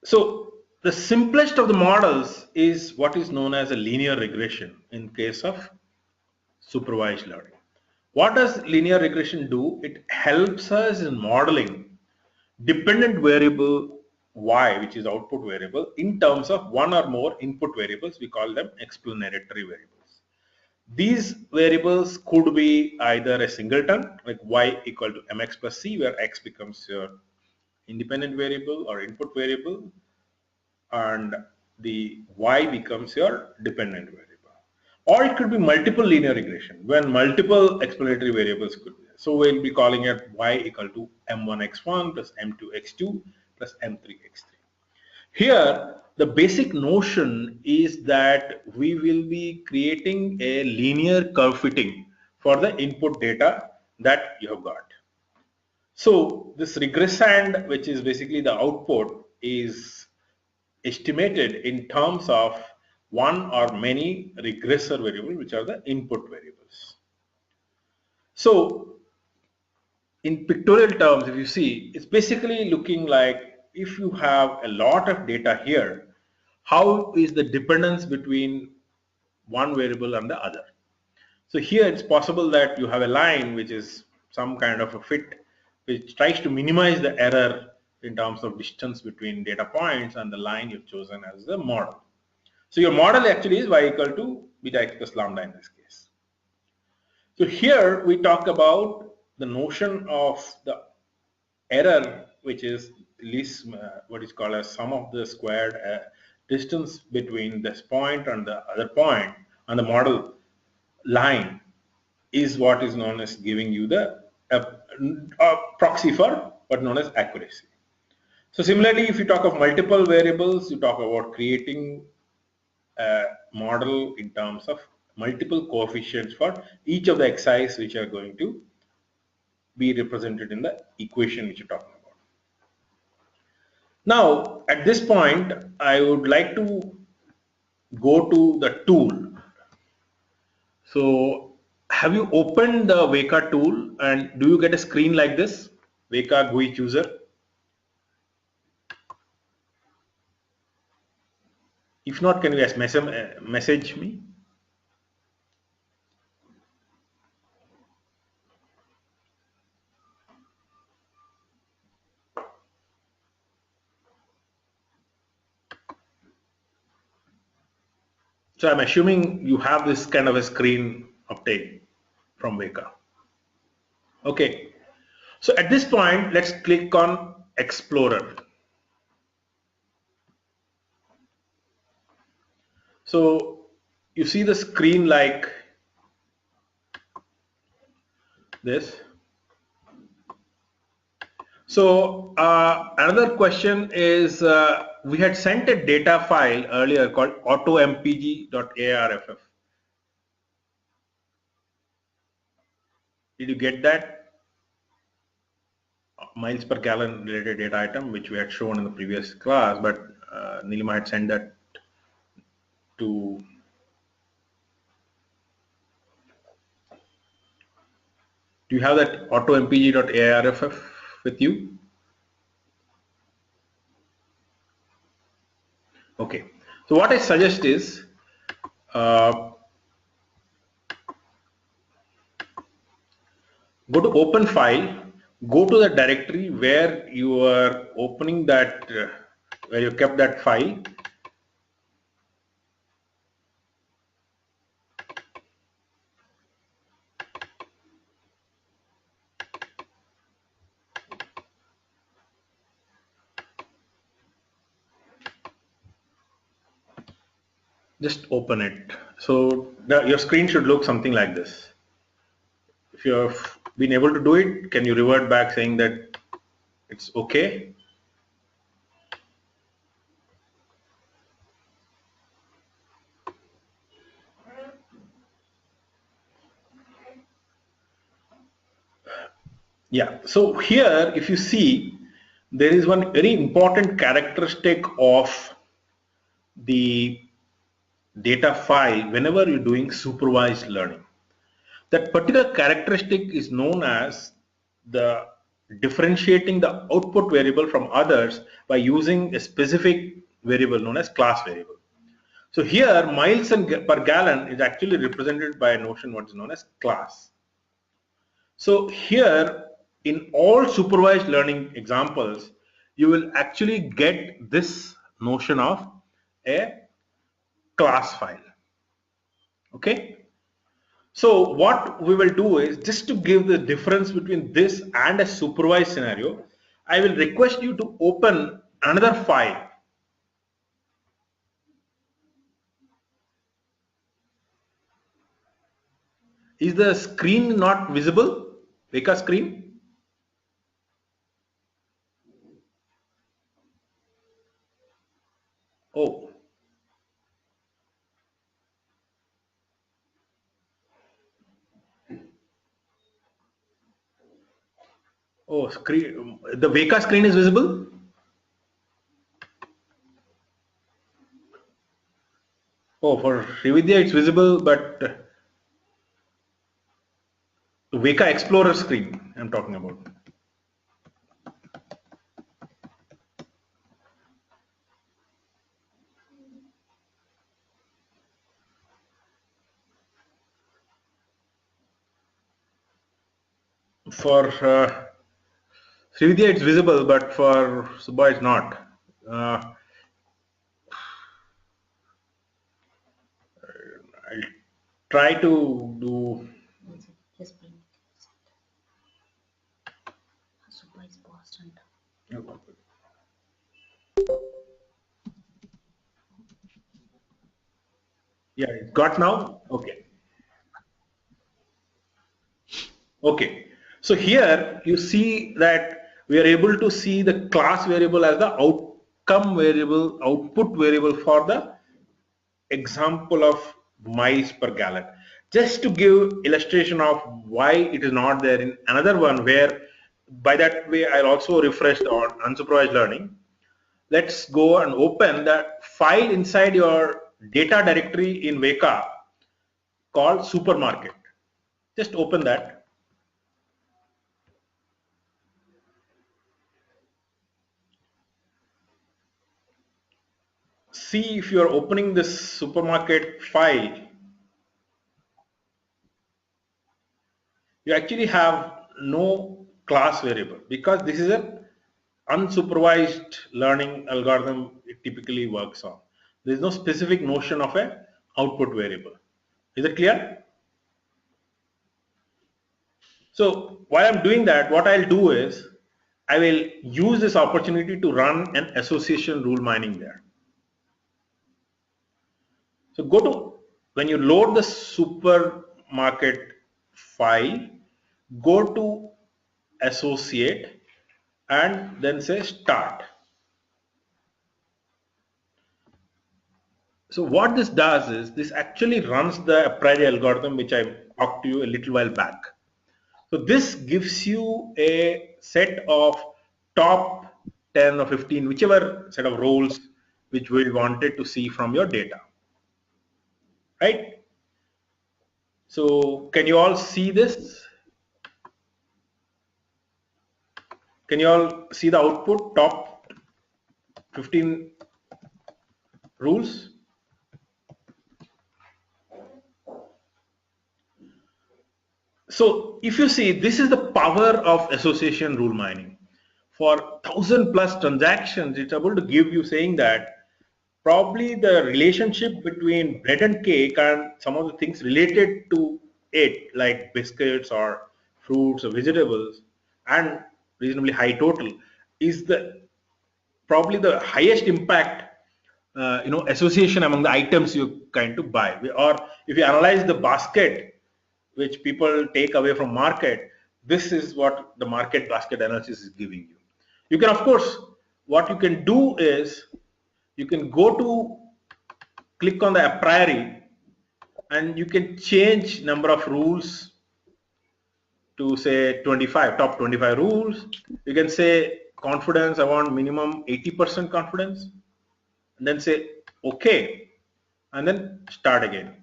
So the simplest of the models is what is known as a linear regression in case of supervised learning. What does linear regression do? It helps us in modeling dependent variable y, which is output variable, in terms of one or more input variables. We call them explanatory variables. These variables could be either a singleton, like y equal to mx plus c, where x becomes your independent variable or input variable, and the y becomes your dependent variable. Or it could be multiple linear regression when multiple explanatory variables could be there. So we'll be calling it y equal to m1x1 plus m2x2 plus m3x3. Here, the basic notion is that we will be creating a linear curve fitting for the input data that you have got. So this regressand, which is basically the output, is estimated in terms of one or many regressor variables, which are the input variables. So in pictorial terms, if you see, it's basically looking like if you have a lot of data here, how is the dependence between one variable and the other? So here it's possible that you have a line which is some kind of a fit which tries to minimize the error in terms of distance between data points and the line you've chosen as the model. So your model actually is y equal to beta x plus lambda in this case. So here we talk about the notion of the error, which is least what is called as sum of the squared distance between this point and the other point on the model line, is what is known as giving you the proxy for what known as accuracy. So similarly, if you talk of multiple variables, you talk about creating a model in terms of multiple coefficients for each of the xi's which are going to be represented in the equation which you're talking about. Now, at this point, I would like to go to the tool. So, have you opened the Weka tool and do you get a screen like this? Weka GUI chooser. If not, can you just message me? So I'm assuming you have this kind of a screen update from Weka. Okay. So at this point, let's click on Explorer. So you see the screen like this. So another question is we had sent a data file earlier called autompg.arff. Did you get that? Miles per gallon related data item which we had shown in the previous class, but Nilima had sent that to. Do you have that autompg.arff with you? Okay. So what I suggest is go to open file, go to the directory where you are opening that, where you kept that file. Just open it. So your screen should look something like this. If you have been able to do it, can you revert back saying that it's okay? Yeah, so here if you see, there is one very important characteristic of the data file whenever you're doing supervised learning. That particular characteristic is known as the differentiating the output variable from others by using a specific variable known as class variable. So here miles and per gallon is actually represented by a notion what is known as class. So here in all supervised learning examples, you will actually get this notion of a class file. Okay. So what we will do is, just to give the difference between this and a supervised scenario, I will request you to open another file. Is the screen not visible? Weka screen? Oh, oh, screen. The Weka screen is visible? Oh, for Srividya it's visible, but Weka Explorer screen I'm talking about. For Srividya it's visible, but for Subha it's not. I'll try to do. Yeah, it got now? Okay. Okay. So here you see that we are able to see the class variable as the outcome variable, output variable for the example of miles per gallon. Just to give illustration of why it is not there in another one, where by that way I'll also refresh on unsupervised learning. Let's go and open that file inside your data directory in Weka called supermarket. Just open that. See, if you are opening this supermarket file, you actually have no class variable, because this is an unsupervised learning algorithm it typically works on. There is no specific notion of a output variable. Is it clear? So while I'm doing that, what I'll do is I will use this opportunity to run an association rule mining there. So go to, when you load the supermarket file, go to associate and then say start. So what this does is, this actually runs the a priori algorithm which I talked to you a little while back. So this gives you a set of top 10 or 15, whichever set of roles which we wanted to see from your data, right? So can you all see this? Can you all see the output, top 15 rules? So if you see, this is the power of association rule mining. For 1,000+ transactions, it's able to give you, saying that probably the relationship between bread and cake and some of the things related to it, like biscuits or fruits or vegetables, and reasonably high total, is the probably the highest impact association among the items you kind to buy. Or if you analyze the basket which people take away from market, this is what the market basket analysis is giving you. You can, of course, what you can do is you can go to click on the a priori and you can change number of rules to say 25, top 25 rules. You can say confidence, I want minimum 80% confidence, and then say okay, and then start again.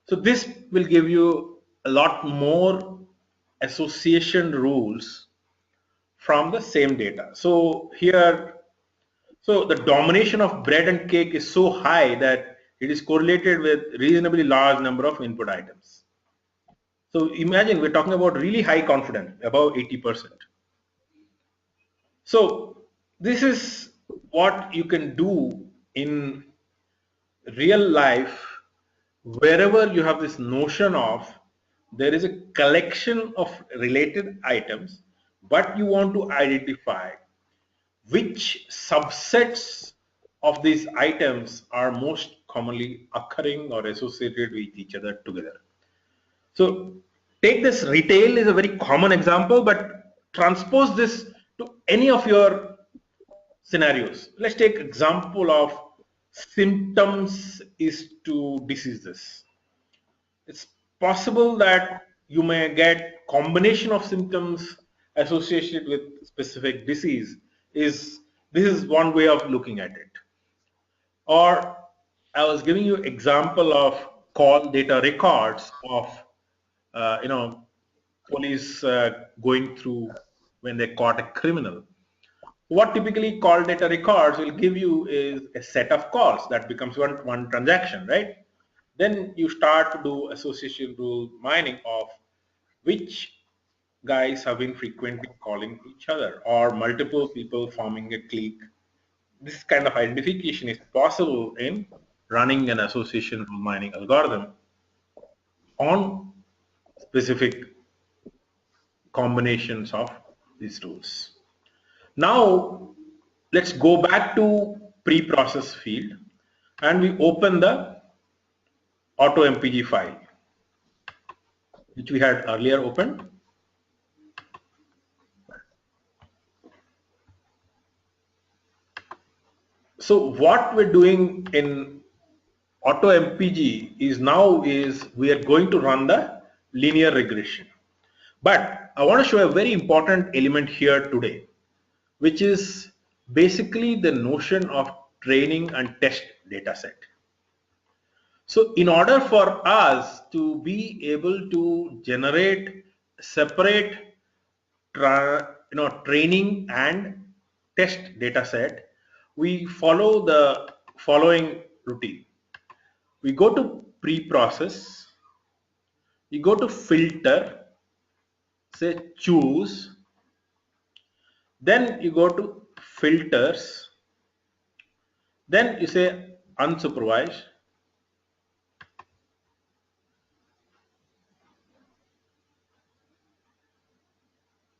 So this will give you a lot more association rules from the same data. So here, so the domination of bread and cake is so high that it is correlated with reasonably large number of input items. So imagine we're talking about really high confidence, above 80%. So this is what you can do in real life wherever you have this notion of there is a collection of related items, but you want to identify which subsets of these items are most commonly occurring or associated with each other together. So take this retail is a very common example, but transpose this to any of your scenarios. Let's take example of symptoms is to diseases. It's possible that you may get combination of symptoms associated with specific disease. Is this is one way of looking at it. Or I was giving you example of call data records of police going through when they caught a criminal. What typically call data records will give you is a set of calls that becomes one transaction, right? Then you start to do association rule mining of which guys have been frequently calling each other or multiple people forming a clique. This kind of identification is possible in running an association rule mining algorithm on specific combinations of these rules. Now let's go back to pre-process field and we open the auto MPG file which we had earlier opened. So what we're doing in auto MPG is now is we are going to run the linear regression. But I want to show a very important element here today, which is basically the notion of training and test data set. So in order for us to be able to generate separate training and test data set, we follow the following routine. We go to pre-process, you go to filter, say choose, then you go to filters, then you say unsupervised,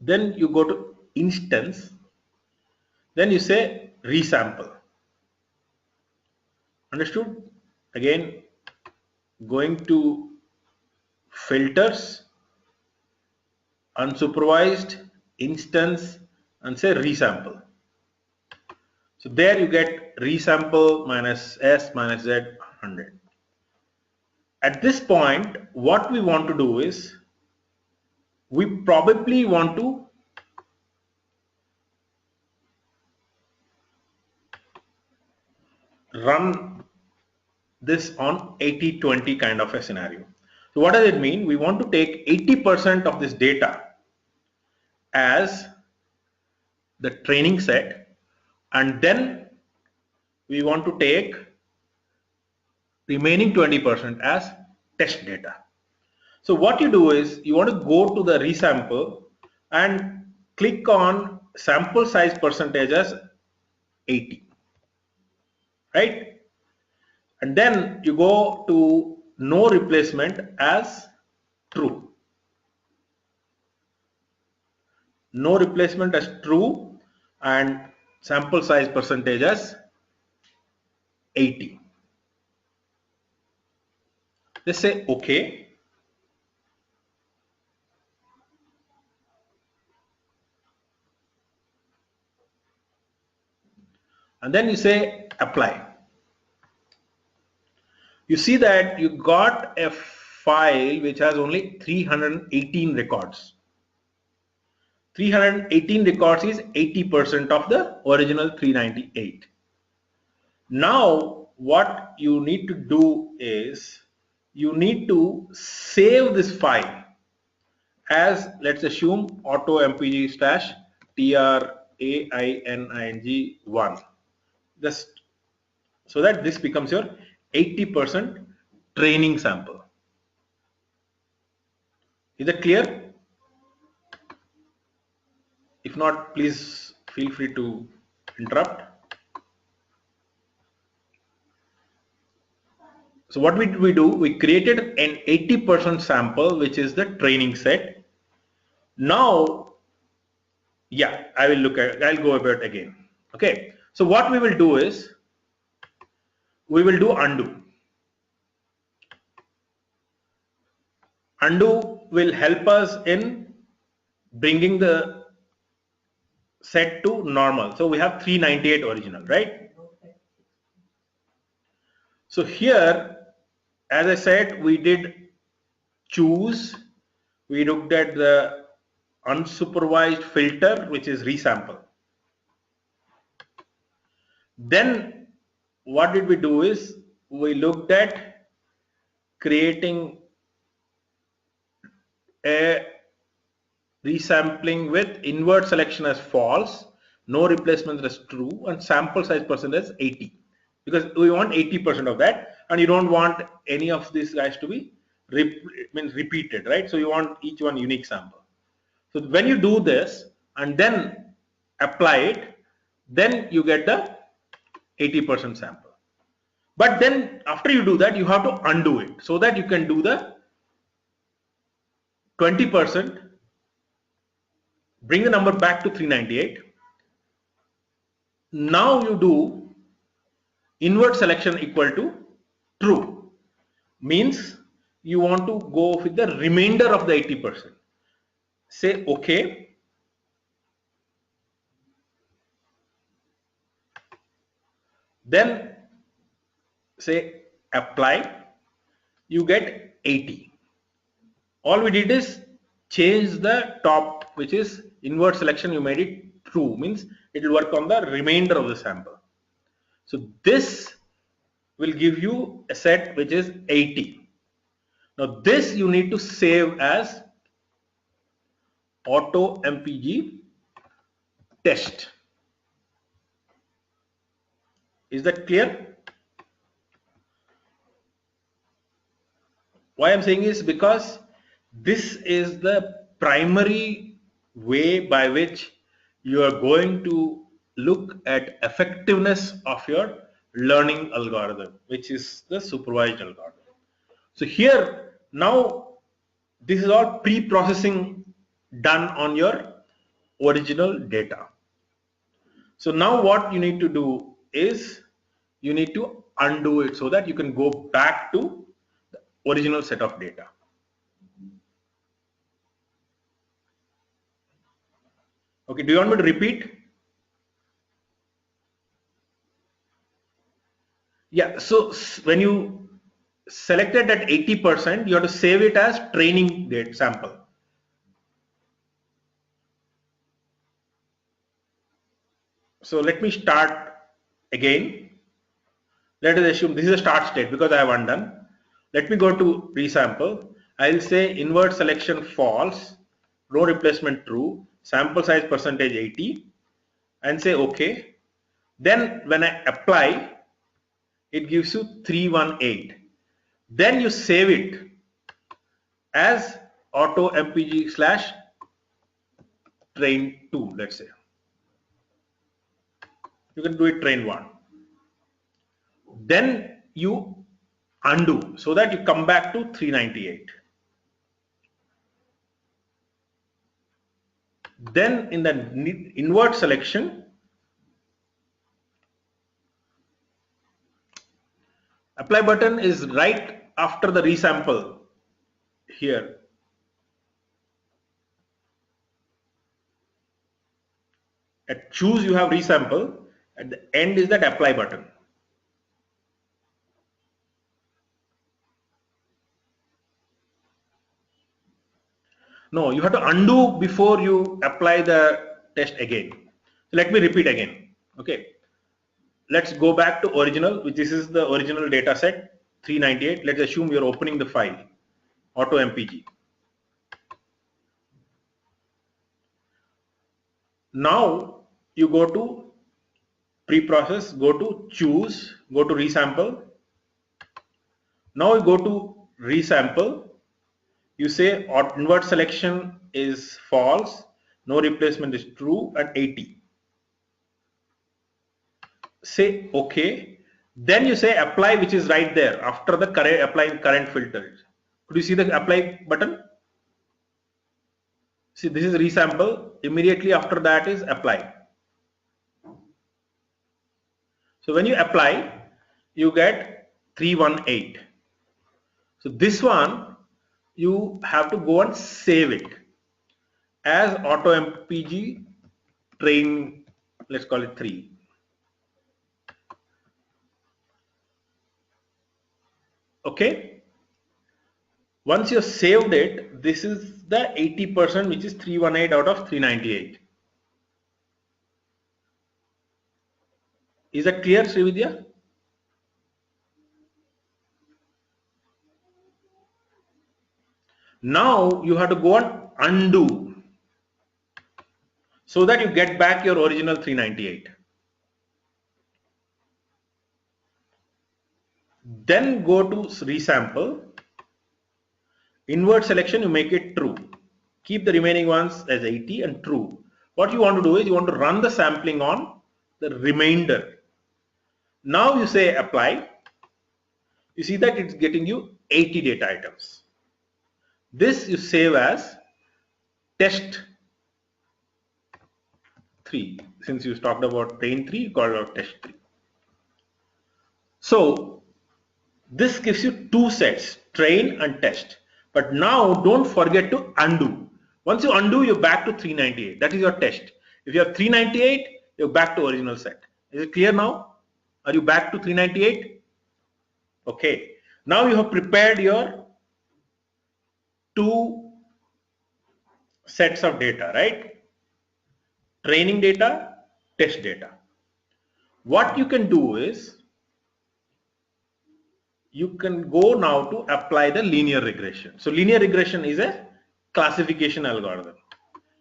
then you go to instance, then you say resample. Understood? Again, going to filters, unsupervised, instance, and say resample. So there you get resample minus s minus z 100. At this point, what we want to do is we probably want to run this on 80-20 kind of a scenario. So what does it mean? We want to take 80% of this data as the training set, and then we want to take remaining 20% as test data. So what you do is you want to go to the resample and click on sample size percentage as 80, right? And then you go to no replacement as true. No replacement as true and sample size percentage as 80. Just say OK. And then you say apply. You see that you got a file which has only 318 records. 318 records is 80% of the original 398. Now what you need to do is you need to save this file as, let's assume, auto mpg/test training 1, just so that this becomes your 80% training sample. Is that clear? If not, please feel free to interrupt. So what did we do? We created an 80% sample, which is the training set. Now, yeah, I'll go about it again. Okay. So what we will do is, we will do undo. Undo will help us in bringing the set to normal. So we have 398 original, right? So here, as I said, we did choose, we looked at the unsupervised filter, which is resample. Then what did we do is, we looked at creating a resampling with invert selection as false, no replacement as true, and sample size percent as 80, because we want 80% of that, and you don't want any of these guys to be repeated, right? So you want each one unique sample. So when you do this and then apply it, then you get the 80% sample. But then after you do that, you have to undo it so that you can do the 20%, bring the number back to 398. Now you do invert selection equal to true, means you want to go with the remainder of the 80%. Say OK. Then say apply, you get 80. All we did is change the top, which is invert selection, you made it true, means it will work on the remainder of the sample. So this will give you a set which is 80. Now this you need to save as auto MPG test. Is that clear? Why I'm saying is because this is the primary way by which you are going to look at effectiveness of your learning algorithm, which is the supervised algorithm. So here now this is all pre-processing done on your original data. So now what you need to do is you need to undo it so that you can go back to the original set of data. Okay, do you want me to repeat? Yeah, so when you selected that 80%, you have to save it as training data sample. So let me start again. Let us assume this is a start state because I have undone. Let me go to resample. I'll say invert selection false, no replacement true, sample size percentage 80, and say OK. Then when I apply, it gives you 318. Then you save it as auto mpg slash train 2, let's say. You can do it train 1. Then you undo so that you come back to 398. Then in the invert selection, apply button is right after the resample here. At choose you have resample, at the end is that apply button. No, you have to undo before you apply the test again. Let me repeat again. Okay. Let's go back to original, which this is the original data set 398. Let's assume you're opening the file auto mpg. Now you go to pre-process, go to choose, go to resample. Now you go to resample. You say invert selection is false, no replacement is true, and 80. Say OK. Then you say apply, which is right there after the current applying current filter. Could you see the apply button? See, this is resample. Immediately after that is apply. So when you apply, you get 318. So this one you have to go and save it as auto mpg train, let's call it 3. Okay, once you saved it, this is the 80%, which is 318 out of 398. Is that clear, Srividya? Now you have to go and undo so that you get back your original 398. Then go to resample, invert selection, you make it true. Keep the remaining ones as 80 and true. What you want to do is you want to run the sampling on the remainder. Now you say apply. You see that it's getting you 80 data items. This you save as test 3. Since you talked about train 3, you call it out test 3. So this gives you two sets, train and test. But now don't forget to undo. Once you undo, you're back to 398. That is your test. If you have 398, you're back to original set. Is it clear now? Are you back to 398? Okay. Now you have prepared your two sets of data, right? Training data, test data. What you can do is you can go now to apply the linear regression. So linear regression is a classification algorithm.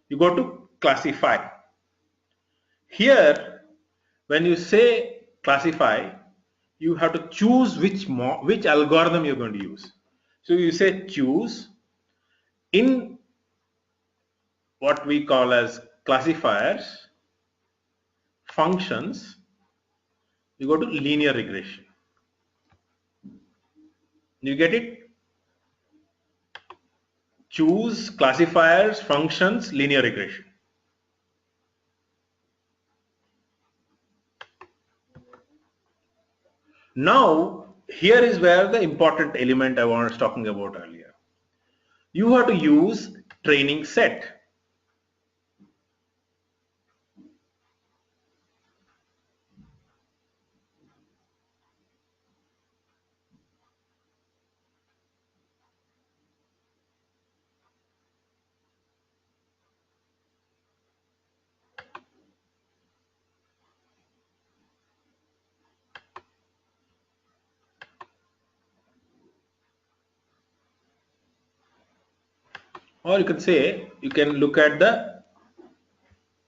You go to classify. Here, when you say classify, you have to choose which algorithm you're going to use. So you say choose. In what we call as classifiers, functions, you go to linear regression. You get it? Choose, classifiers, functions, linear regression. Now, here is where the important element I was talking about earlier. You have to use training set. Or you can say, you can look at the,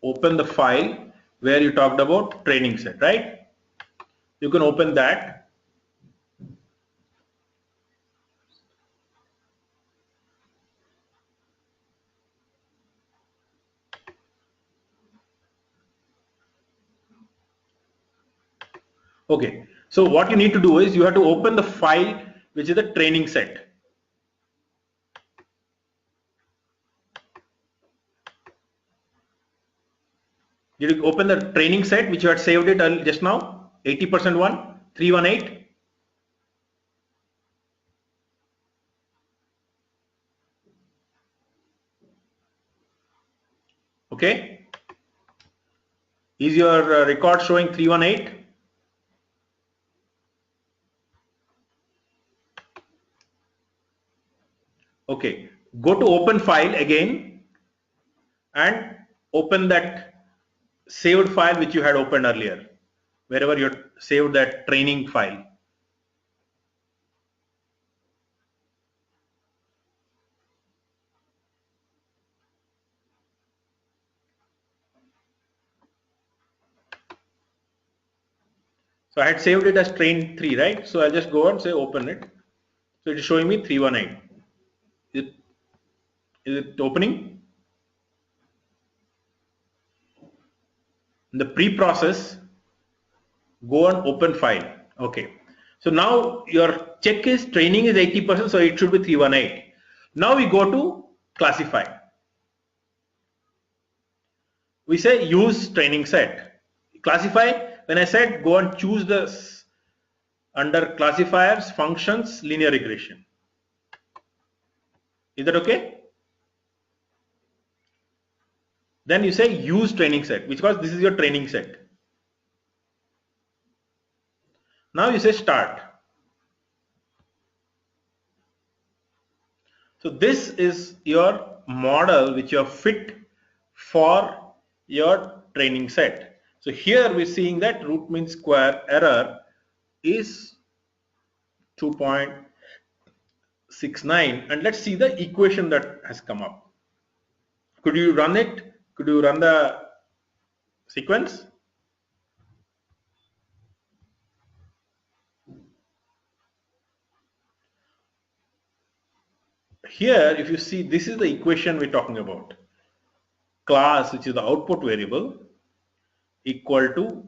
open the file where you talked about training set, right? You can open that. Okay, so what you need to do is you have to open the file which is the training set. Did you open the training set which you had saved it just now? 80% one, 318. Okay, is your record showing 318? Okay, go to open file again and open that saved file which you had opened earlier, wherever you saved that training file. So I had saved it as train 3, right? So I'll just go and say open it. So it is showing me 318. Is it opening? In the pre-process, go and open file. Okay. So now your check is training is 80%, so it should be 318. Now we go to classify. We say use training set. Classify, when I said go and choose this under classifiers, functions, linear regression. Is that okay? Then you say use training set, because this is your training set. Now you say start. So this is your model which you have fit for your training set. So here we're seeing that root mean square error is 2.69, and let's see the equation that has come up. Could you run it? Could you run the sequence? Here, if you see, this is the equation we're talking about. Class, which is the output variable, equal to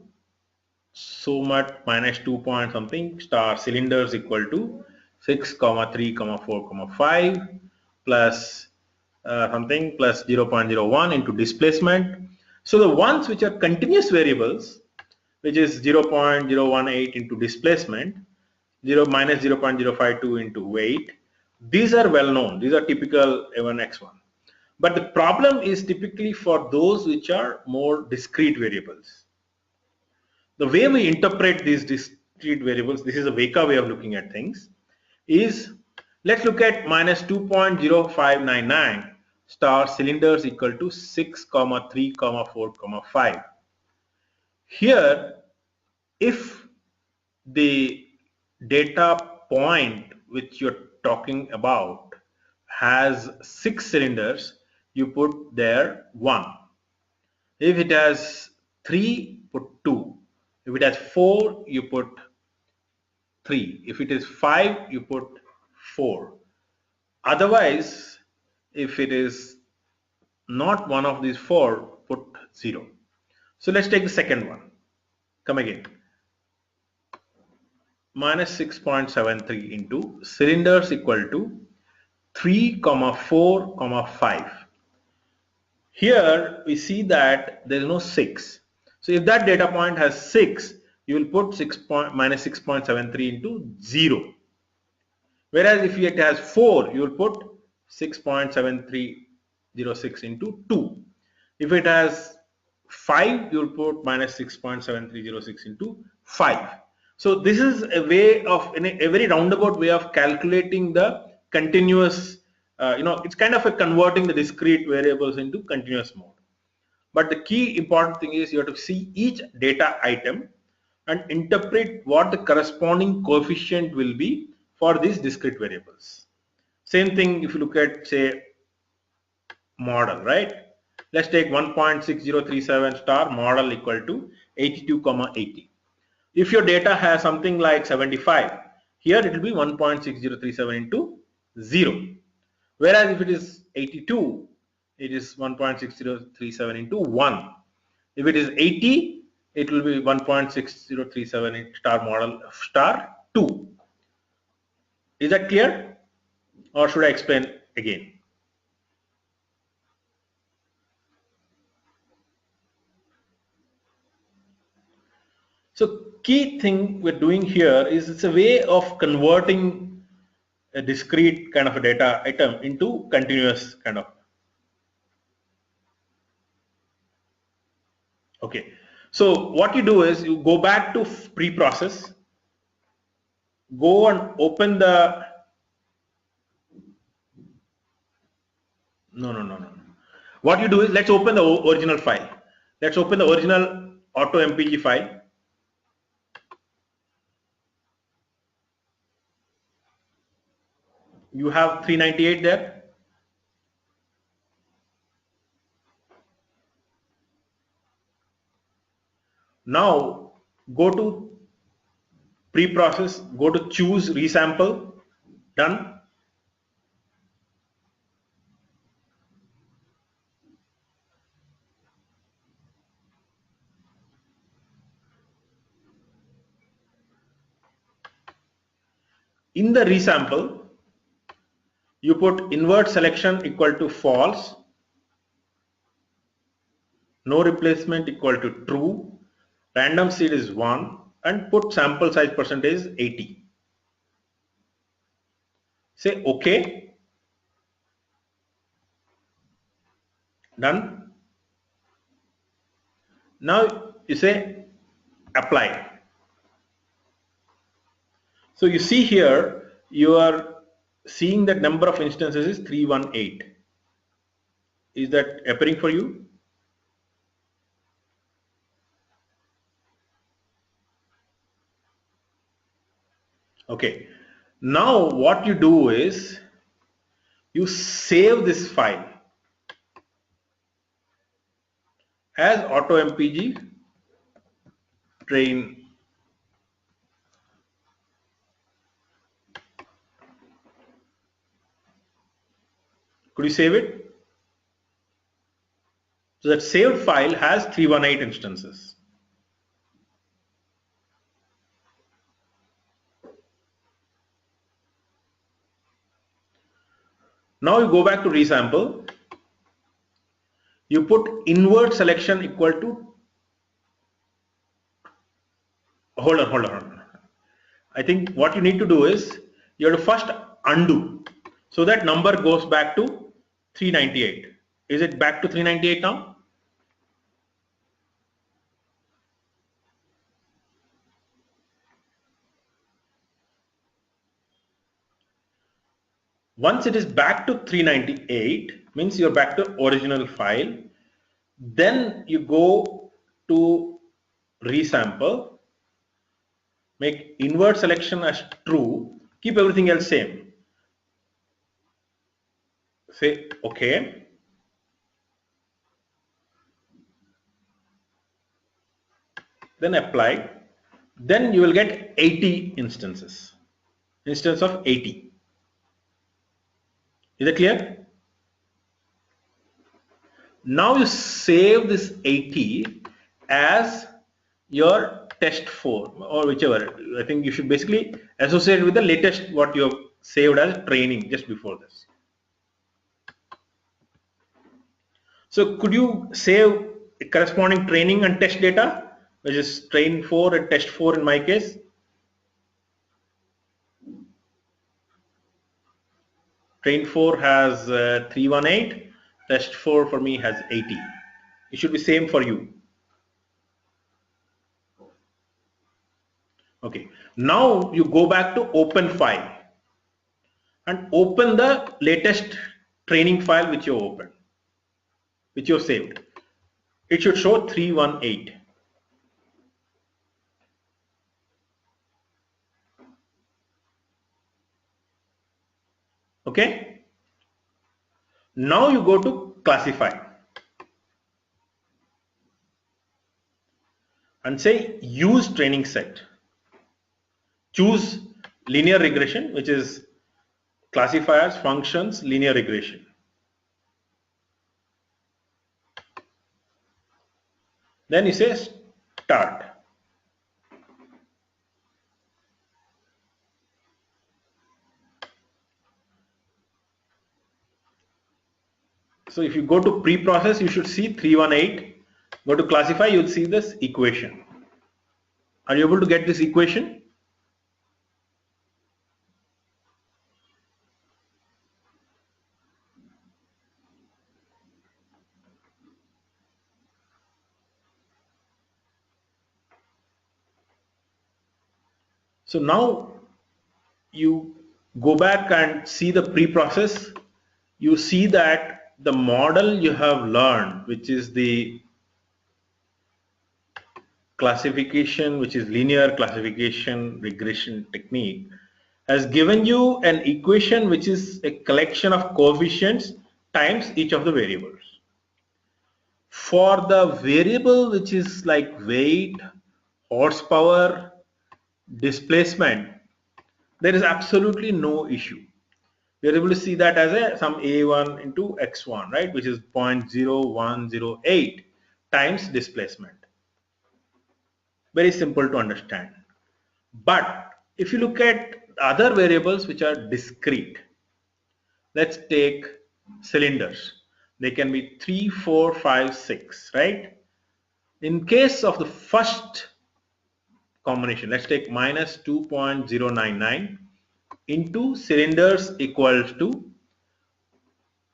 so much minus 2 point something star cylinders equal to 6 comma 3 comma 4 comma 5 plus something plus 0.01 into displacement. So the ones which are continuous variables, which is 0.018 into displacement, 0 minus 0.052 into weight, these are well known. These are typical A1 X1. But the problem is typically for those which are more discrete variables. The way we interpret these discrete variables, this is a Weka way of looking at things, is let's look at minus 2.0599 star cylinders equal to 6 comma 3 comma 4 comma 5. Here, if the data point which you're talking about has 6 cylinders, you put there 1. If it has 3, put 2. If it has 4, you put 3. If it is 5, you put 4. Otherwise, if it is not one of these 4, put 0. So let's take the second one. Come again. Minus 6.73 into cylinders equal to 3, 4, 5. Here we see that there is no 6. So if that data point has 6, you will put minus 6.73 into 0. Whereas if it has 4, you will put 6.7306 into 2. If it has 5, you will put minus 6.7306 into 5. So this is a way of, a very roundabout way of calculating the continuous, it's kind of a converting the discrete variables into continuous mode. But the key important thing is you have to see each data item and interpret what the corresponding coefficient will be for these discrete variables. Same thing if you look at, say, model, right? Let's take 1.6037 star model equal to 82,80. If your data has something like 75, here it will be 1.6037 into 0. Whereas if it is 82, it is 1.6037 into 1. If it is 80, it will be 1.6037 star model star 2. Is that clear? Or should I explain again? So key thing we're doing here is it's a way of converting a discrete kind of a data item into continuous kind of. Okay. So what you do is you go back to pre-process, go and open the, no. What you do is let's open the original file. Let's open the original auto MPG file. You have 398 there. Now go to pre-process, go to choose resample, done. In the resample, you put invert selection equal to false, no replacement equal to true, random seed is 1, and put sample size percentage 80. Say OK, done. Now you say apply. So you see here, you are seeing that number of instances is 318. Is that appearing for you? Okay. Now what you do is you save this file as AutoMPG train. Could you save it? So that saved file has 318 instances. Now you go back to resample. You put invert selection equal to, hold on. I think what you need to do is you have to first undo. So that number goes back to 398. Is it back to 398 now? Once it is back to 398, means you're back to original file. Then you go to resample, make invert selection as true, keep everything else same. Say OK. Then apply. Then you will get 80 instances. Instance of 80. Is it clear? Now you save this 80 as your test 4 or whichever. I think you should basically associate with the latest what you have saved as training just before this. So could you save corresponding training and test data, which is train 4 and test 4 in my case? Train 4 has 318, test 4 for me has 80. It should be same for you. Okay, now you go back to open file and open the latest training file which you opened, which you have saved. It should show 318. Okay, now you go to classify and say use training set. Choose linear regression, which is classifiers, functions, linear regression. Then you say start. So if you go to pre-process, you should see 318. Go to classify, you'll see this equation. Are you able to get this equation? So now you go back and see the pre-process. You see that the model you have learned, which is the classification, which is linear classification regression technique, has given you an equation which is a collection of coefficients times each of the variables. For the variable which is like weight, horsepower, displacement, there is absolutely no issue. We are able to see that as some a1 into x1, right, which is 0.0108 times displacement. Very simple to understand. But if you look at other variables which are discrete, let's take cylinders. They can be 3, 4, 5, 6, right? In case of the first combination, let's take minus 2.099 into cylinders equals to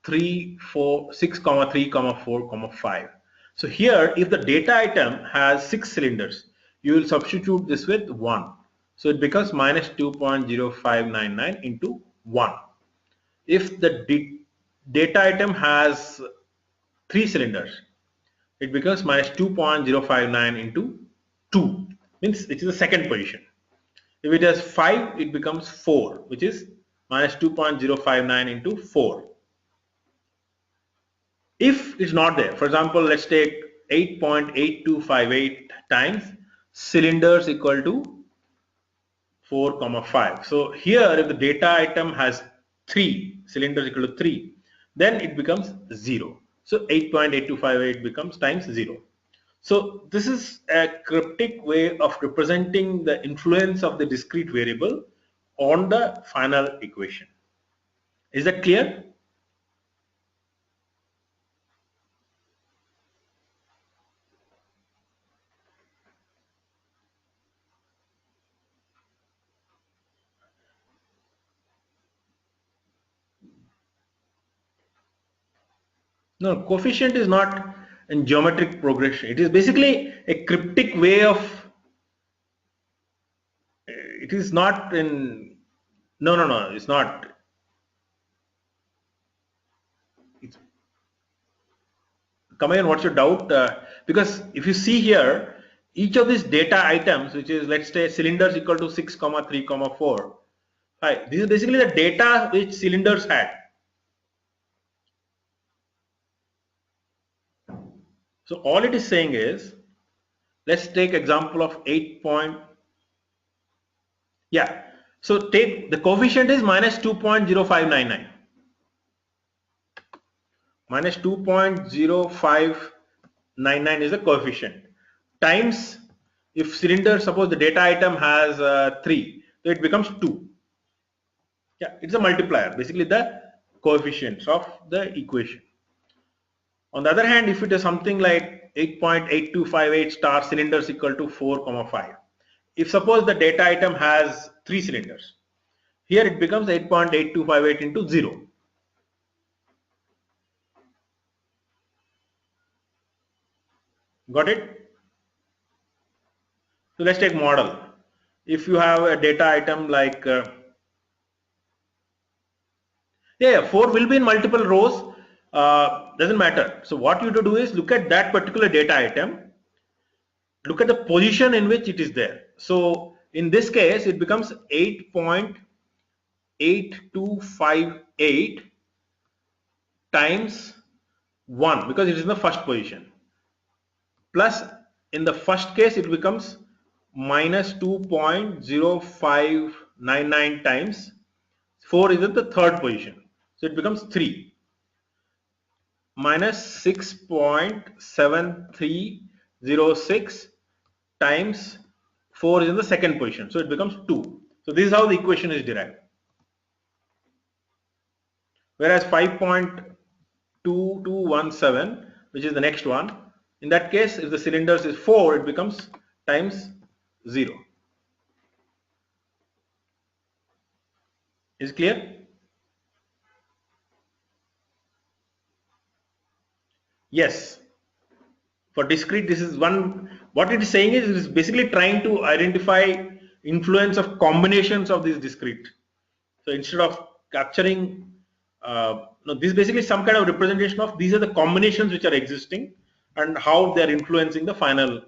3, 4, 6, 3, 4, 5. So here, if the data item has 6 cylinders, you will substitute this with 1. So it becomes minus 2.0599 into 1. If the data item has 3 cylinders, it becomes minus 2.059 into 2, means it is the second position. If it has 5, it becomes 4, which is minus 2.059 into 4. If it's not there, for example, let's take 8.8258 times cylinders equal to 4, 5. So here, if the data item has 3 cylinders equal to 3, then it becomes 0. So 8.8258 becomes times 0. So this is a cryptic way of representing the influence of the discrete variable on the final equation. Is that clear? No, coefficient is not in geometric progression. It is basically a cryptic way of, it is not in, no, it's not. It's, come again, what's your doubt? Because if you see here, each of these data items, which is, let's say, cylinders equal to 6, 3, 4, right, this is basically the data which cylinders had. So all it is saying is, let's take example of 8 point, yeah. So take the coefficient is minus 2.0599. Minus 2.0599 is the coefficient. Times, if cylinder, suppose the data item has 3, so it becomes 2. Yeah, it's a multiplier, basically the coefficients of the equation. On the other hand, if it is something like 8.8258 star cylinders equal to 4, 5. If suppose the data item has 3 cylinders, here it becomes 8.8258 into 0. Got it? So let's take model. If you have a data item like, yeah, 4 will be in multiple rows, doesn't matter. So what you have to do is look at that particular data item, look at the position in which it is there. So in this case, it becomes 8.8258 times 1 because it is in the first position. Plus, in the first case, it becomes minus 2.0599 times 4 is in the third position. So it becomes 3 minus 6.7306 times 4 is in the second position. So it becomes 2. So this is how the equation is derived. Whereas 5.2217, which is the next one, in that case, if the cylinders is 4, it becomes times 0. Is it clear? Yes. For discrete, this is one, what it is saying is it is basically trying to identify influence of combinations of these discrete. So instead of capturing, no, this is basically some kind of representation of these are the combinations which are existing and how they are influencing the final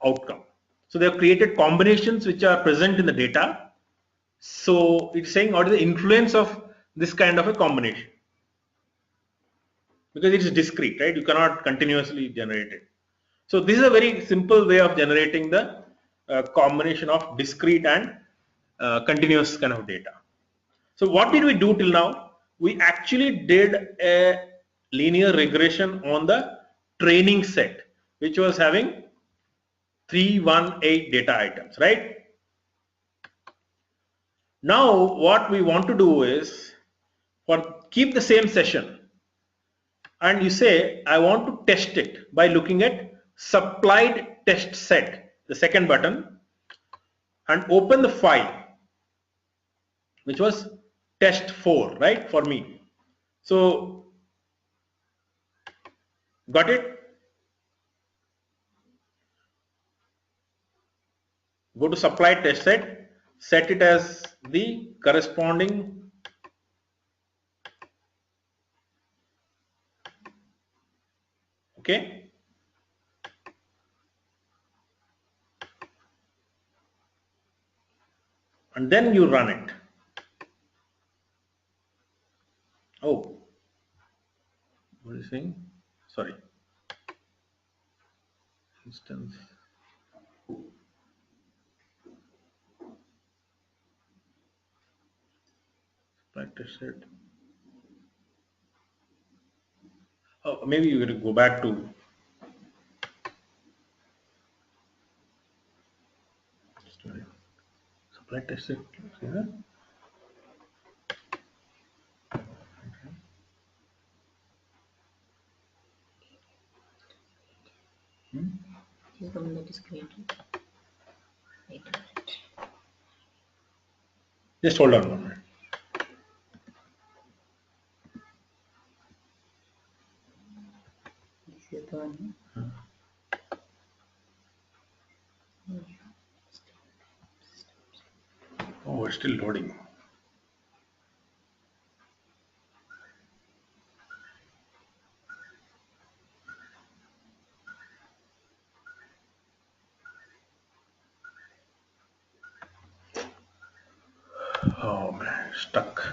outcome. So they have created combinations which are present in the data. So it's saying what is the influence of this kind of a combination, because it is discrete, right? You cannot continuously generate it. So this is a very simple way of generating the a combination of discrete and continuous kind of data. So what did we do till now? We actually did a linear regression on the training set, which was having 318 data items, right? Now what we want to do is for keep the same session, and you say I want to test it by looking at supplied test set, the second button, and open the file which was test 4, right, for me. So got it? Go to supplied test set, set it as the corresponding okay, and then you run it. Oh, what is saying? Sorry. Instance. Practice set. Oh, maybe you got to go back to supply test set. See that? This is the one that is created. Wait a minute. Just hold on 1 minute. This is the one. Oh, it's still loading. Oh man, stuck.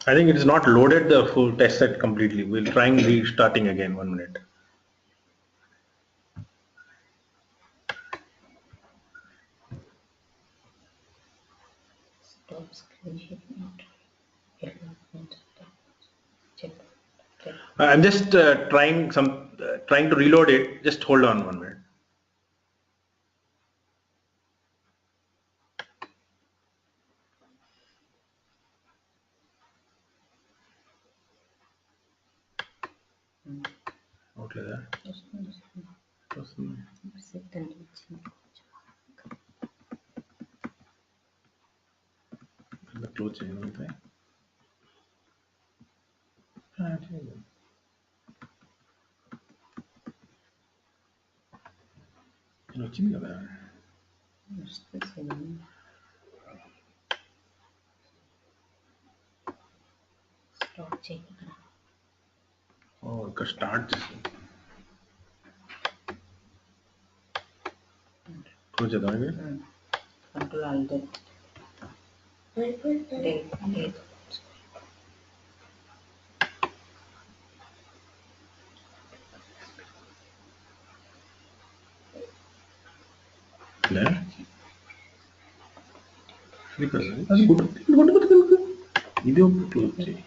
I think it is not loaded the full test set completely. We'll try and restarting again 1 minute. Stop screen sharing. Check. I'm just trying to reload it. Just hold on 1 minute. Outlet close चाहिए होता है हाँ ठीक है ఇది వచ్చింది కదా Stop checking. ఓ ఇక్కడ స్టార్ట్ చేసి క్లోజ్ చేద్దాం ఇది Control Alt Delete. లే ఇది కదా అది గుడ్ ఇది ఒక క్లోజ్ చేయి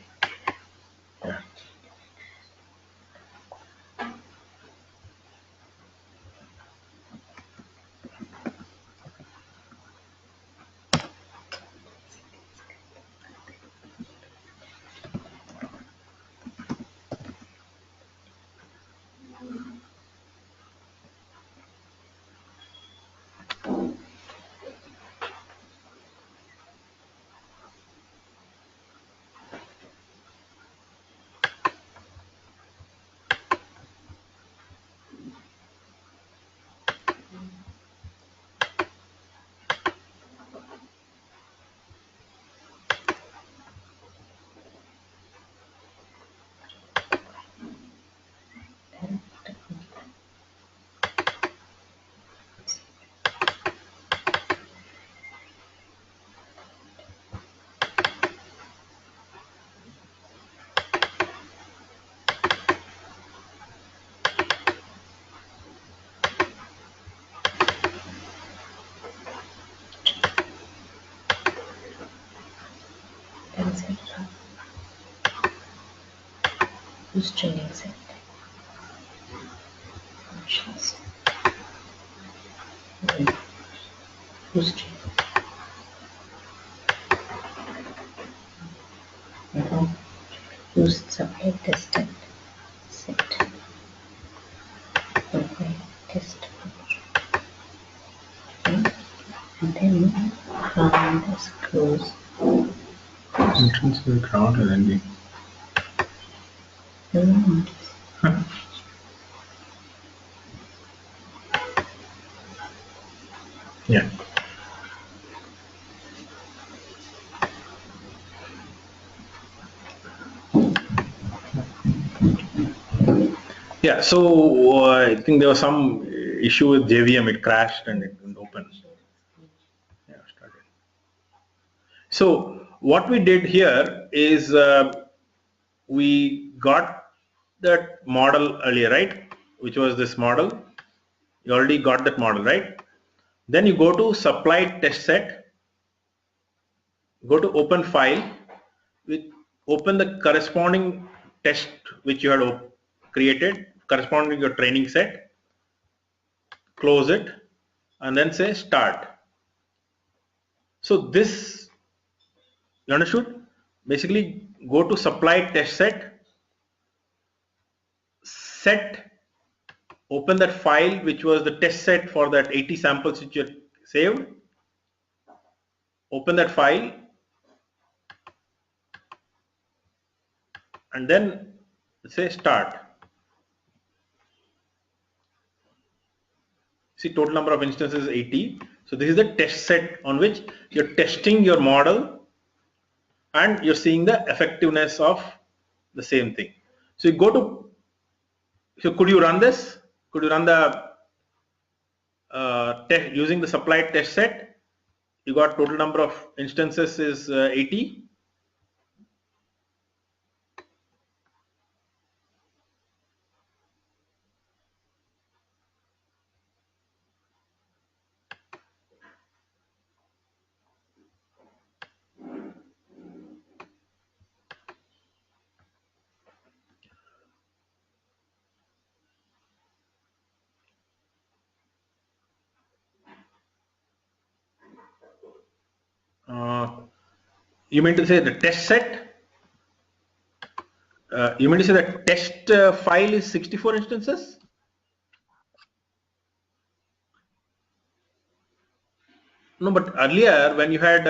Whose training set? Options. Whose training? Use supply tested set. Okay, test. Okay. And then from this close. Entrance will ground and ending. Yeah. Yeah, so I think there was some issue with JVM, it crashed and it didn't open. Yeah, started. So what we did here is we got that model earlier, right? Which was this model. You already got that model, right? Then you go to supply test set, go to open file, with open the corresponding test which you had created, corresponding to your training set, close it, and then say start. So this, you understood? Basically, go to supply test set, open that file which was the test set for that 80 samples which you had saved, open that file, and then say start. See, total number of instances is 80. So this is the test set on which you're testing your model and you're seeing the effectiveness of the same thing. So you go to, so could you run this? Could you run the using the supplied test set? You got total number of instances is 80. You mean to say the test set? You mean to say the test file is 64 instances? No, but earlier when you had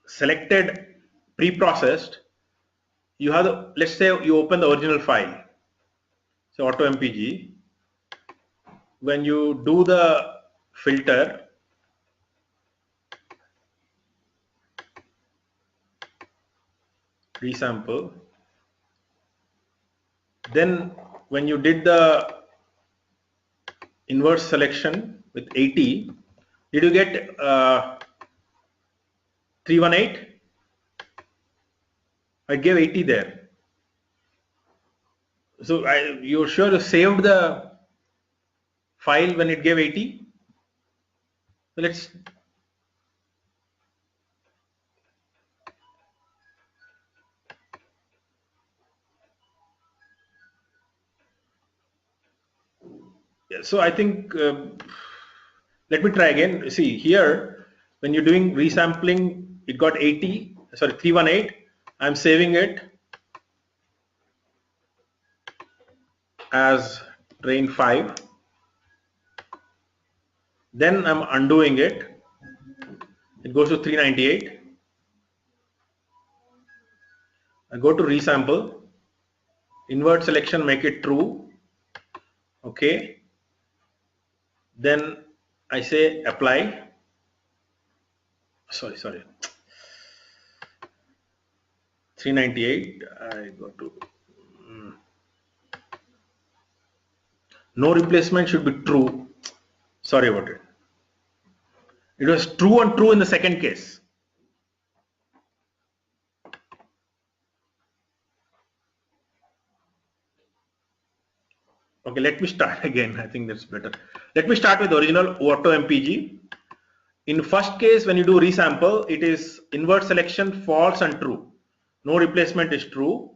selected pre-processed, you have the, let's say you open the original file, so auto mpg. When you do the filter, resample, then when you did the inverse selection with 80, did you get 318? I gave 80 there. So you're sure you saved the file when it gave 80? So let's, so I think, let me try again. See here, when you're doing resampling, it got 80, sorry, 318. I'm saving it as train 5. Then I'm undoing it. It goes to 398. I go to resample, invert selection, make it true. Okay. Then I say apply. Sorry. 398. I go to no replacement should be true. Sorry about it. It was true and true in the second case. Okay, let me start again. I think that's better. Let me start with the original auto mpg. In first case, when you do resample, it is invert selection false and true. no replacement is true,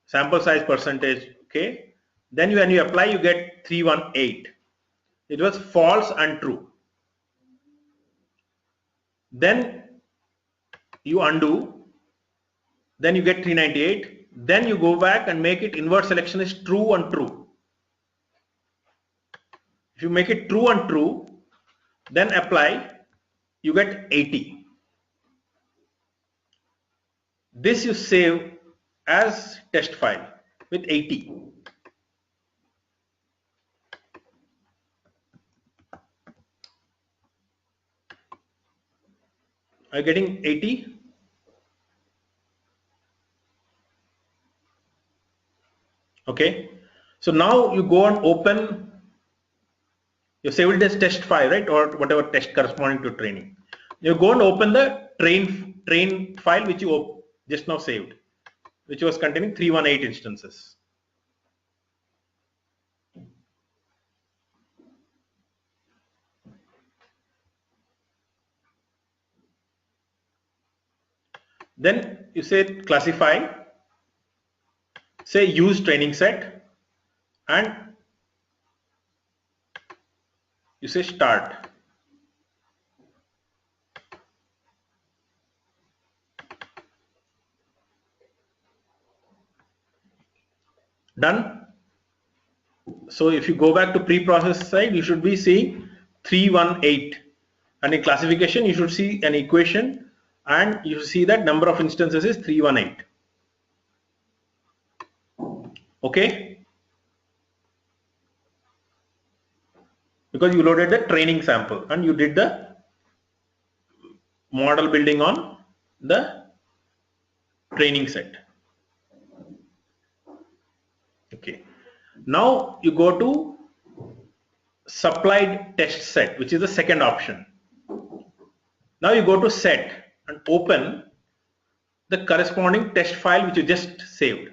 sample size percentage, okay. Then when you apply, you get 318. It was false and true. Then you undo, then you get 398. Then you go back and make it invert selection is true and true. If you make it true and true, then apply, you get 80. This you save as test file with 80. Are you getting 80? Okay. So now you go and open, you save it as test file, right? Or whatever test corresponding to training. You go and open the train file which you just now saved, which was containing 318 instances. Then you say classify, say use training set, and you say start. Done. So if you go back to pre-process side, you should be seeing 318, and in classification you should see an equation, and you see that number of instances is 318. Okay, because you loaded the training sample and you did the model building on the training set. Okay, now you go to supplied test set, which is the second option. Now you go to set and open the corresponding test file which you just saved.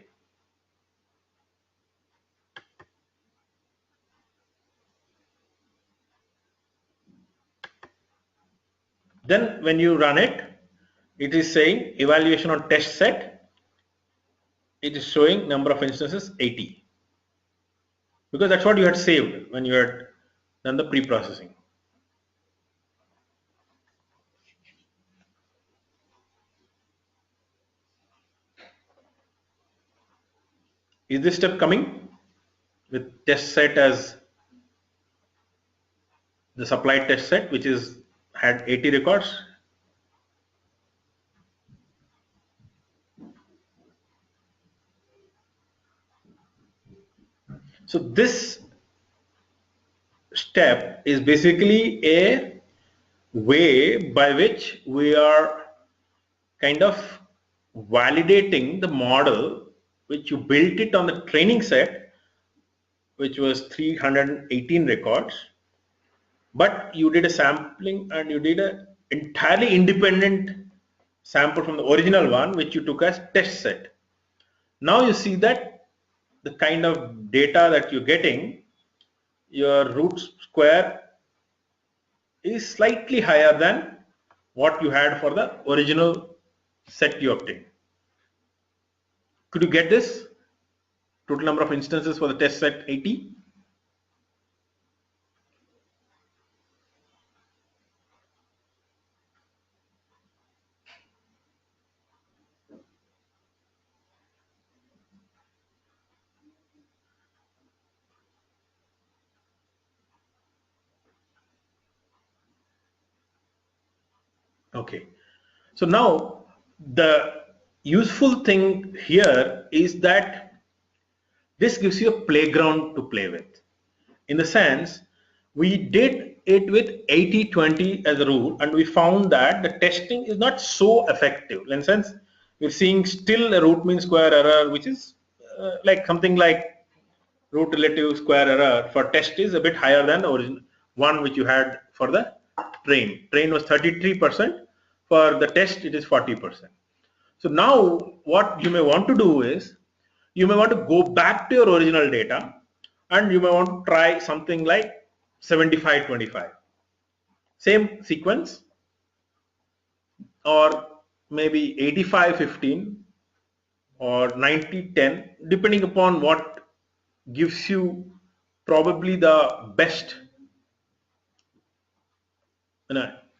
Then when you run it, it is saying evaluation on test set. It is showing number of instances 80, because that's what you had saved when you had done the pre-processing. Is this step coming with test set as the supplied test set, which is had 80 records? So this step is basically a way by which we are kind of validating the model which you built it on the training set, which was 318 records, but you did a sampling and you did a entirely independent sample from the original one, which you took as test set. Now you see that the kind of data that you're getting, your root square is slightly higher than what you had for the original set you obtained. Could you get this? Total number of instances for the test set 80. Okay. So now the useful thing here is that this gives you a playground to play with. In the sense, we did it with 80-20 as a rule, and we found that the testing is not so effective. In the sense, we're seeing still a root mean square error, which is like something like root relative square error for test is a bit higher than the original one which you had for the train. Train was 33%. For the test, it is 40%. So now what you may want to do is, you may want to go back to your original data and you may want to try something like 75-25. Same sequence, or maybe 85-15, or 90-10, depending upon what gives you probably the best,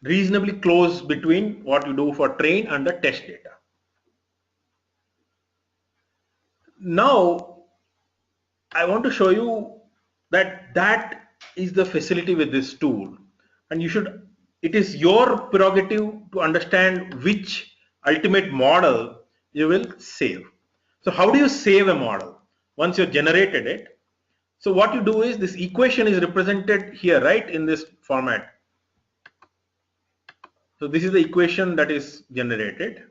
reasonably close between what you do for train and the test data. Now I want to show you that is the facility with this tool, and it is your prerogative to understand which ultimate model you will save. So how do you save a model once you've generated it? So what you do is, this equation is represented here, right, in this format. So this is the equation that is generated.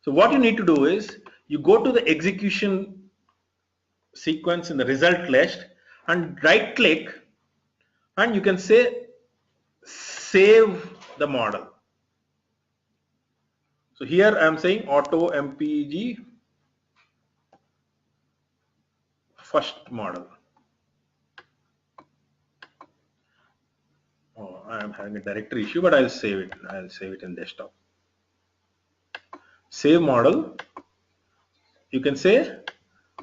So what you need to do is, you go to the execution sequence in the result list and right click, and you can say save the model. So here I am saying auto MPG first model. Oh, I am having a directory issue, but I'll save it. I'll save it in desktop. Save model. You can say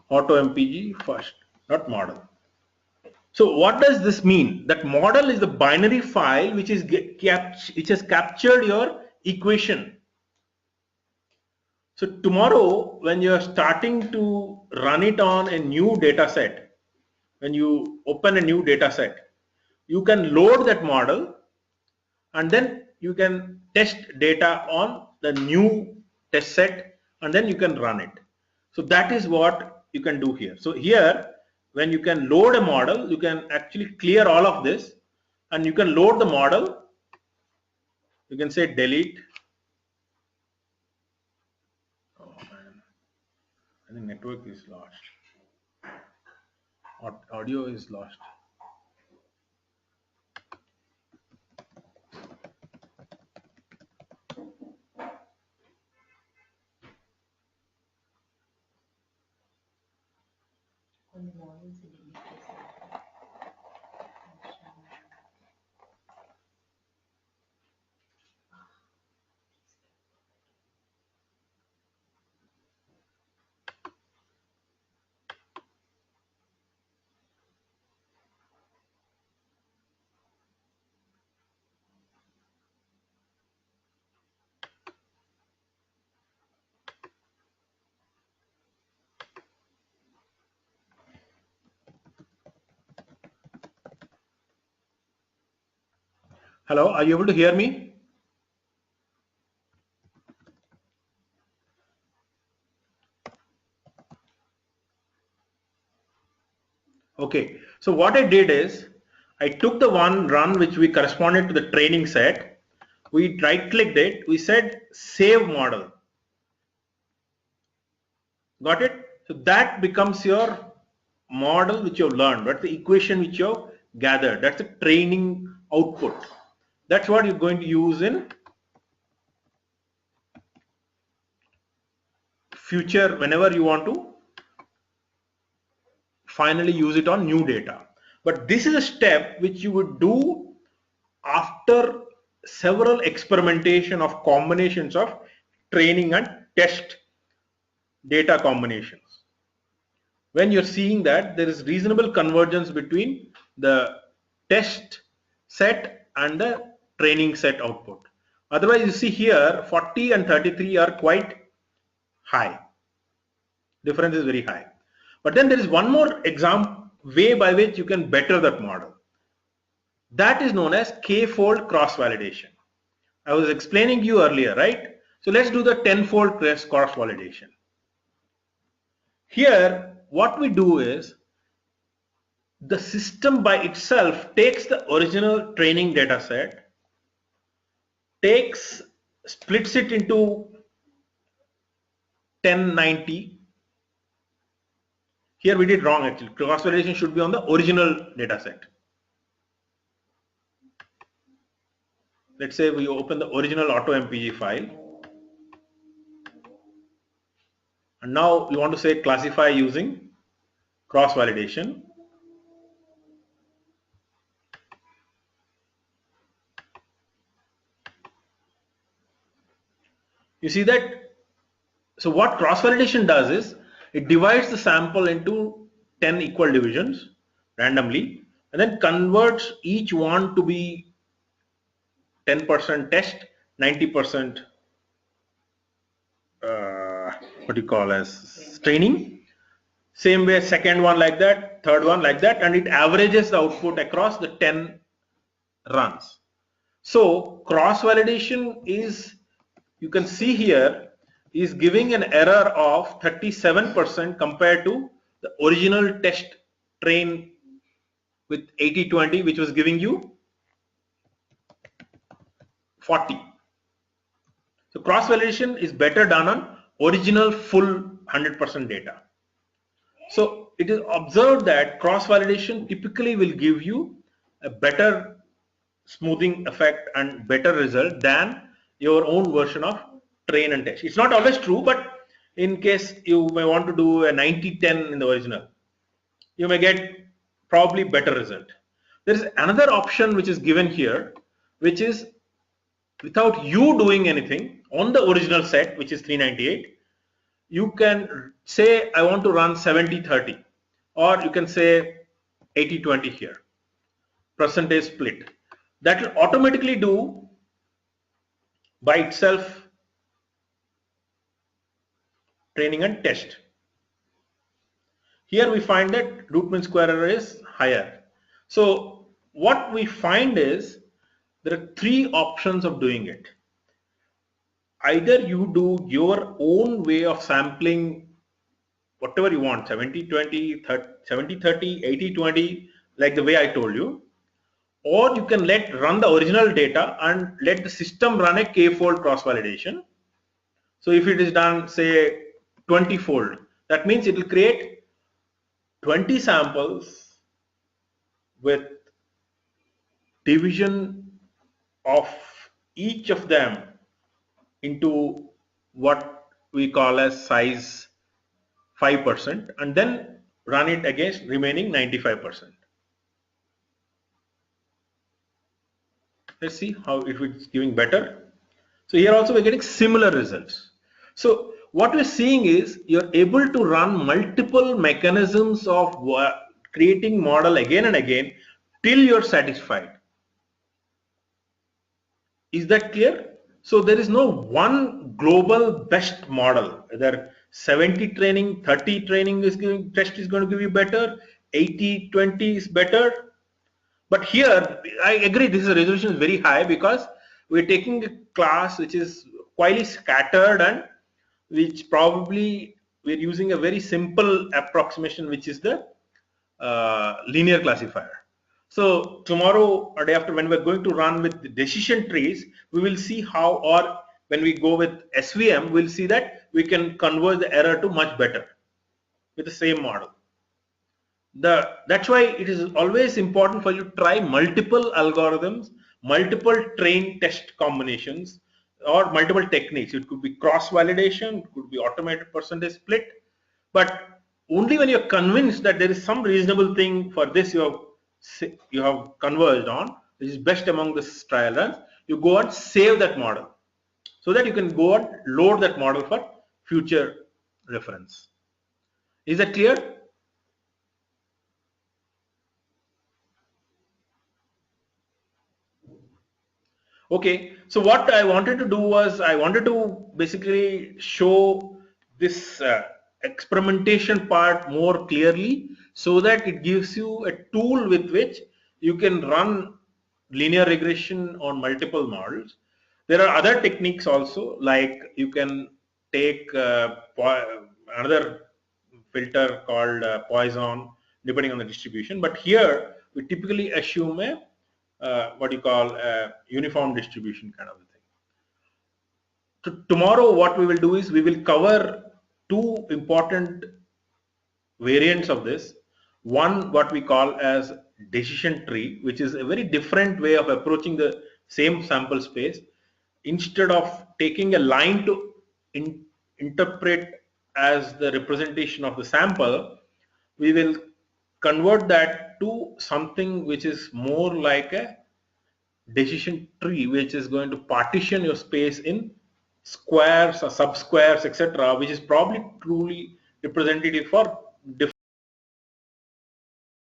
auto MPG first, not model. So what does this mean? That model is the binary file which has captured your equation. So tomorrow, when you are starting to run it on a new data set, when you open a new data set, you can load that model, and then you can test data on the new test set, and then you can run it. So that is what you can do here. So here, when you can load a model, you can actually clear all of this, and you can load the model. You can say delete. Oh man, I think network is lost. Audio is lost. On the models and images. Hello, are you able to hear me? Okay, so what I did is, I took the one run which we corresponded to the training set, we right clicked it, we said save model. Got it? So that becomes your model which you've learned. That's the equation which you've gathered. That's the training output. That's what you're going to use in future whenever you want to finally use it on new data. But this is a step which you would do after several experimentation of combinations of training and test data combinations. When you're seeing that there is reasonable convergence between the test set and the training set output. Otherwise, you see here 40 and 33 are quite high. Difference is very high. But then there is one more example way by which you can better that model. That is known as k-fold cross-validation. I was explaining you earlier, right? So let's do the 10-fold cross-validation. Here, what we do is, the system by itself takes the original training data set, splits it into 1090. Here we did wrong actually. Cross validation should be on the original data set. Let's say we open the original auto MPG file, and now you want to say classify using cross validation. You see that So what cross-validation does is it divides the sample into 10 equal divisions randomly and then converts each one to be 10% test, 90% what do you call as training. Same way, second one like that, third one like that, and it averages the output across the 10 runs. So cross validation is, you can see here, is giving an error of 37% compared to the original test train with 80-20, which was giving you 40. So cross validation is better done on original full 100% data. So it is observed that cross validation typically will give you a better smoothing effect and better result than your own version of train and test. It's not always true, but in case you may want to do a 90-10 in the original, you may get probably better result. There is another option which is given here, which is without you doing anything on the original set, which is 398, you can say I want to run 70-30, or you can say 80-20 here, percentage split. That will automatically do by itself training and test. Here we find that root mean square error is higher. So what we find is there are three options of doing it. Either you do your own way of sampling whatever you want, 70-20, 70-30, 80-20, like the way I told you, or you can run the original data and let the system run a k-fold cross validation. So if it is done say 20-fold, that means it will create 20 samples with division of each of them into what we call as size 5% and then run it against remaining 95%. Let's see how if it's giving better. So here also we're getting similar results. So what we're seeing is you're able to run multiple mechanisms of creating model again and again till you're satisfied. Is that clear? So there is no one global best model. Whether 70 training, 30 training is giving, test is going to give you better, 80-20 is better. But here I agree this resolution is very high because we're taking a class which is quite scattered and which probably we're using a very simple approximation, which is the linear classifier. So tomorrow or day after, when we're going to run with decision trees, we will see how, or when we go with SVM, we'll see that we can convert the error to much better with the same model. That's why it is always important for you to try multiple algorithms, multiple train test combinations, or multiple techniques. It could be cross validation, it could be automated percentage split, but only when you're convinced that there is some reasonable thing for this you have converged on, which is best among the trial runs, you go and save that model so that you can go and load that model for future reference. Is that clear? Okay, so what I wanted to do was I wanted to basically show this experimentation part more clearly so that it gives you a tool with which you can run linear regression on multiple models. There are other techniques also, like you can take another filter called Poisson, depending on the distribution. But here we typically assume a what you call a uniform distribution kind of a thing. Tomorrow what we will do is we will cover two important variants of this. One, what we call as decision tree, which is a very different way of approaching the same sample space. Instead of taking a line to interpret as the representation of the sample, we will convert that to something which is more like a decision tree, which is going to partition your space in squares or subsquares, etc., which is probably truly representative for different